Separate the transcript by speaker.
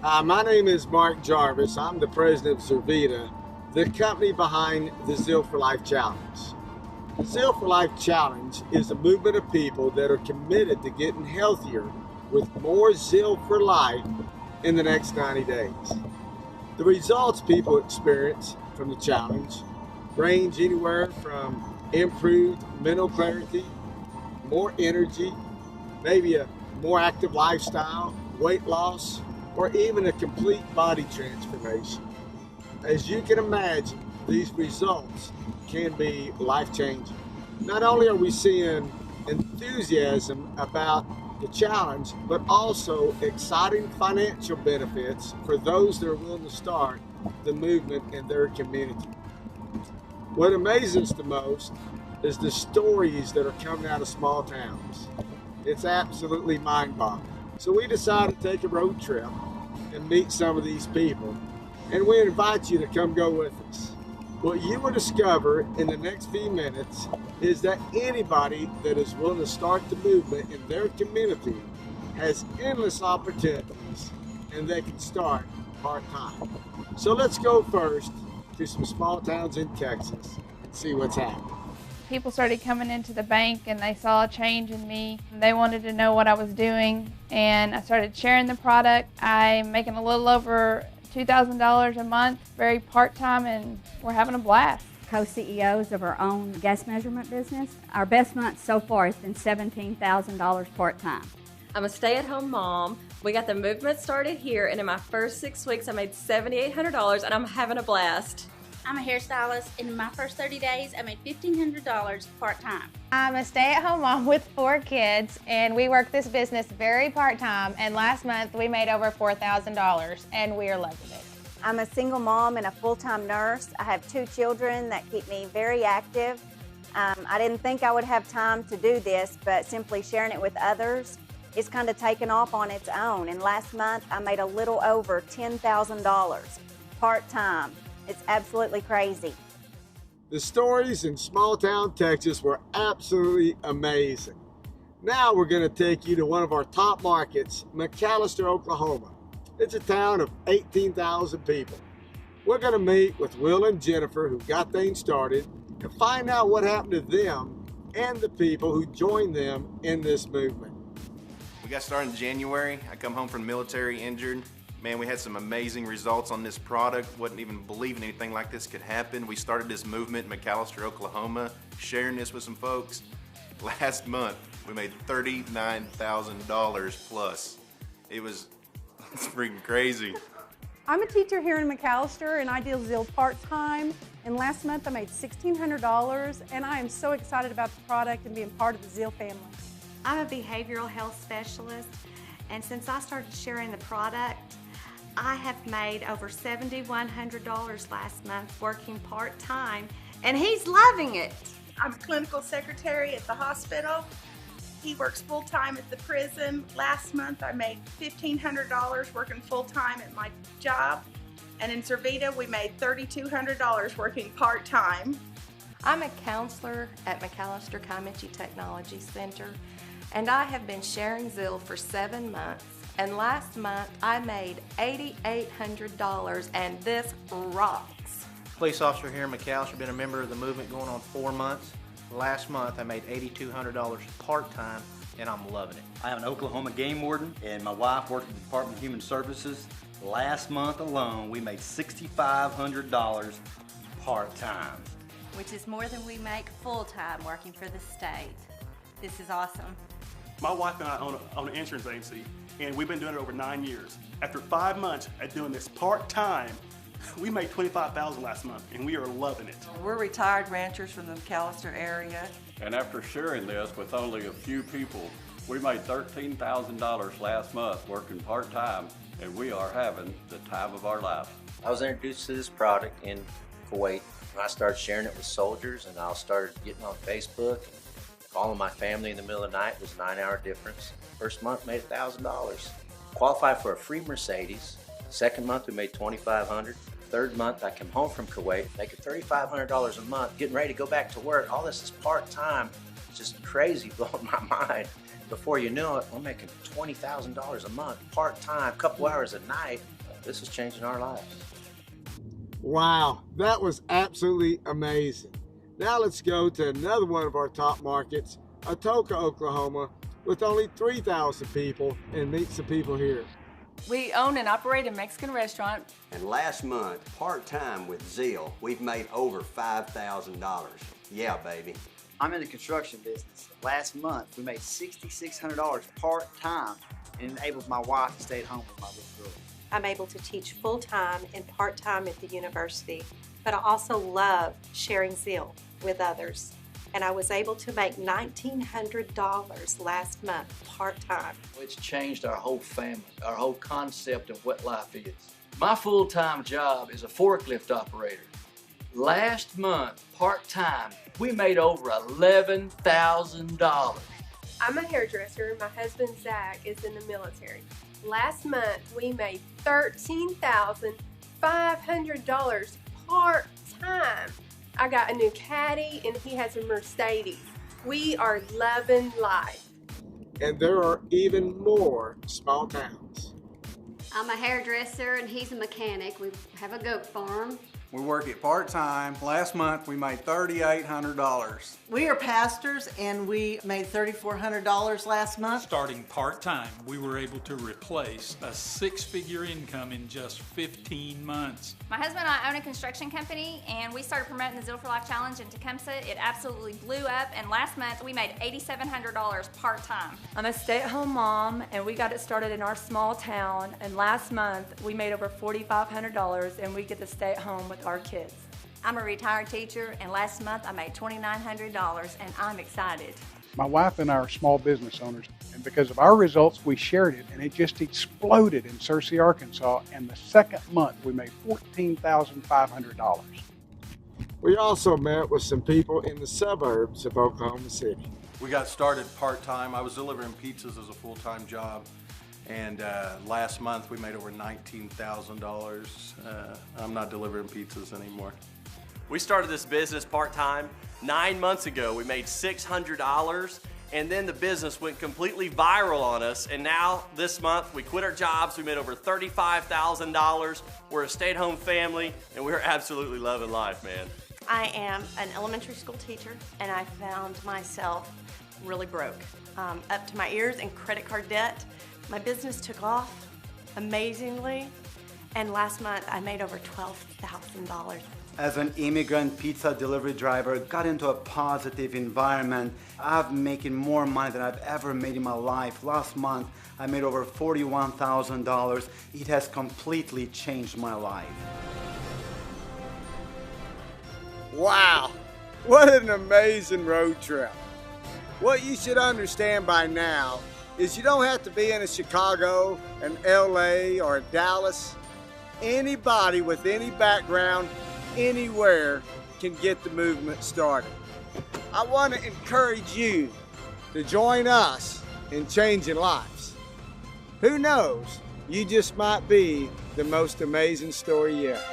Speaker 1: My name is Mark Jarvis. I'm the president of Zeal, the company behind the Zeal for Life Challenge. The Zeal for Life Challenge is a movement of people that are committed to getting healthier with more zeal for life in the next 90 days. The results people experience from the challenge range anywhere from improved mental clarity, more energy, maybe a more active lifestyle, weight loss, or even a complete body transformation. As you can imagine, these results can be life-changing. Not only are we seeing enthusiasm about the challenge, but also exciting financial benefits for those that are willing to start the movement in their community. What amazes us the most is the stories that are coming out of small towns. It's absolutely mind-boggling. So we decided to take a road trip and meet some of these people, and we invite you to come go with us. What you will discover in the next few minutes is that anybody that is willing to start the movement in their community has endless opportunities, and they can start part-time. So let's go first to some small towns in Texas and see what's happening.
Speaker 2: People started coming into the bank and they saw a change in me. They wanted to know what I was doing, and I started sharing the product. I'm making a little over $2,000 a month, very part-time, and we're having a blast.
Speaker 3: Co-CEOs of our own gas measurement business. Our best month so far has been $17,000 part-time.
Speaker 4: I'm a stay-at-home mom. We got the movement started here, and in my first 6 weeks, I made $7,800, and I'm having a blast.
Speaker 5: I'm a hairstylist, and in my first 30 days, I made $1,500 part-time.
Speaker 6: I'm a stay-at-home mom with 4 kids, and we work this business very part-time, and last month we made over $4,000, and we are loving it.
Speaker 7: I'm a single mom and a full-time nurse. I have 2 children that keep me very active. I didn't think I would have time to do this, but simply sharing it with others, it's kind of taken off on its own. And last month, I made a little over $10,000 part-time. It's absolutely crazy.
Speaker 1: The stories in small town Texas were absolutely amazing. Now we're going to take you to one of our top markets, McAlester, Oklahoma. It's a town of 18,000 people. We're going to meet with Will and Jennifer, who got things started, and find out what happened to them and the people who joined them in this movement.
Speaker 8: We got started in January. I come home from the military injured. Man, we had some amazing results on this product. Wasn't even believing anything like this could happen. We started this movement in McAlester, Oklahoma, sharing this with some folks. Last month, we made $39,000 plus. It's freaking crazy.
Speaker 9: I'm a teacher here in McAlester, and I deal Zeal part-time. And last month I made $1,600, and I am so excited about the product and being part of the Zeal family.
Speaker 10: I'm a behavioral health specialist, and since I started sharing the product, I have made over $7,100 last month working part-time, and he's loving it.
Speaker 11: I'm a clinical secretary at the hospital. He works full-time at the prison. Last month I made $1,500 working full-time at my job, and in Zervita we made $3,200 working part-time.
Speaker 4: I'm a counselor at McAlester Comanche Technology Center, and I have been sharing Zeal for 7 months. And last month I made $8,800, and this rocks.
Speaker 12: Police officer here in McAlester, been a member of the movement going on 4 months. Last month I made $8,200 part-time, and I'm loving it.
Speaker 13: I am an Oklahoma game warden, and my wife works at the Department of Human Services. Last month alone we made $6,500 part-time.
Speaker 14: Which is more than we make full-time working for the state. This is awesome.
Speaker 15: My wife and I own an insurance agency, and we've been doing it over 9 years. After 5 months at doing this part-time, we made $25,000 last month, and we are loving it.
Speaker 16: We're retired ranchers from the McAlester area.
Speaker 17: And after sharing this with only a few people, we made $13,000 last month working part-time, and we are having the time of our life.
Speaker 18: I was introduced to this product in Kuwait. I started sharing it with soldiers, and I started getting on Facebook. Calling my family in the middle of the night was a 9-hour difference. First month made $1,000. Qualified for a free Mercedes. Second month we made $2,500. Third month I came home from Kuwait, making $3,500 a month, getting ready to go back to work. All this is part-time. It's just crazy, blowing my mind. Before you know it, we're making $20,000 a month, part-time, couple hours a night. this is changing our lives.
Speaker 1: Wow, that was absolutely amazing. Now let's go to another one of our top markets, Atoka, Oklahoma, with only 3,000 people, and meet some people here.
Speaker 19: We own and operate a Mexican restaurant.
Speaker 20: And last month, part-time with Zeal, we've made over $5,000. Yeah, baby.
Speaker 21: I'm in the construction business. Last month, we made $6,600 part-time, and it enables my wife to stay at home with my little girl.
Speaker 22: I'm able to teach full-time and part-time at the university, but I also love sharing Zeal with others. And I was able to make $1,900 last month part-time.
Speaker 23: It's changed our whole family, our whole concept of what life is. My full-time job is a forklift operator. Last month, part-time, we made over $11,000.
Speaker 24: I'm a hairdresser. My husband, Zach, is in the military. Last month, we made $13,500 part-time. I got a new caddy, and he has a Mercedes. We are loving life.
Speaker 1: And there are even more small towns.
Speaker 25: I'm a hairdresser, and he's a mechanic. We have a goat farm.
Speaker 26: We work it part-time. Last month, we made $3,800.
Speaker 27: We are pastors, and we made $3,400 last month.
Speaker 28: Starting part-time, we were able to replace a six-figure income in just 15 months.
Speaker 29: My husband and I own a construction company, and we started promoting the Zeal for Life Challenge in Tecumseh. It absolutely blew up, and last month we made $8,700 part-time.
Speaker 30: I'm a stay-at-home mom, and we got it started in our small town, and last month we made over $4,500, and we get to stay at home with our kids.
Speaker 31: I'm a retired teacher, and last month I made $2,900, and I'm excited.
Speaker 32: My wife and I are small business owners, and because of our results, we shared it, and it just exploded in Searcy, Arkansas, and the second month we made $14,500.
Speaker 1: We also met with some people in the suburbs of Oklahoma City.
Speaker 33: We got started part-time. I was delivering pizzas as a full-time job. And last month we made over $19,000. I'm not delivering pizzas anymore.
Speaker 34: We started this business part-time 9 months ago. We made $600, and then the business went completely viral on us. And now this month we quit our jobs. We made over $35,000. We're a stay-at-home family, and we're absolutely loving life, man.
Speaker 22: I am an elementary school teacher, and I found myself really broke, up to my ears in credit card debt. My business took off amazingly, and last month I made over $12,000.
Speaker 21: As an immigrant pizza delivery driver, got into a positive environment. I'm making more money than I've ever made in my life. Last month, I made over $41,000. It has completely changed my life.
Speaker 1: Wow, what an amazing road trip. What you should understand by now is you don't have to be in a Chicago, an LA, or a Dallas. Anybody with any background, anywhere, can get the movement started. I want to encourage you to join us in changing lives. Who knows, you just might be the most amazing story yet.